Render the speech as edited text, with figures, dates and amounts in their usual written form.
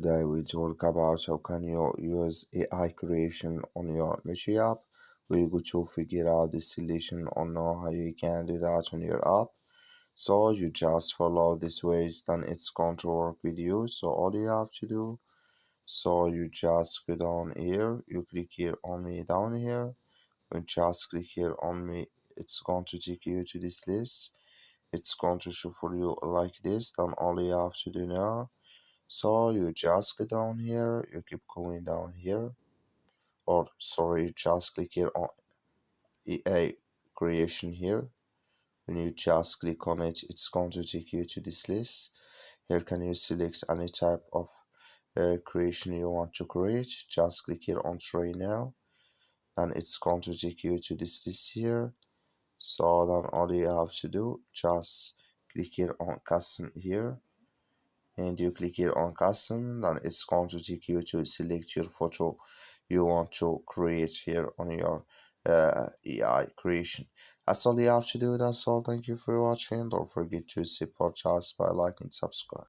Today we talk about how can you use AI creation on your Meitu app. We go to figure out the solution or know how you can do that on your app. So you just follow this ways, then it's going to work with you. So all you have to do, so you just go down here, you click here on me down here, you just click here on me, it's going to take you to this list. It's going to show for you like this. Then all you have to do now, so you just go down here, you keep going down here, or sorry, you just click here on EA creation here. When you just click on it, it's going to take you to this list. Here can you select any type of creation you want to create. Just click here on try now, and it's going to take you to this list here. So then all you have to do, just click here on custom here, and you click here on custom, then it's going to take you to select your photo you want to create here on your AI creation. That's all you have to do. That's all. Thank you for watching. Don't forget to support us by liking and subscribe.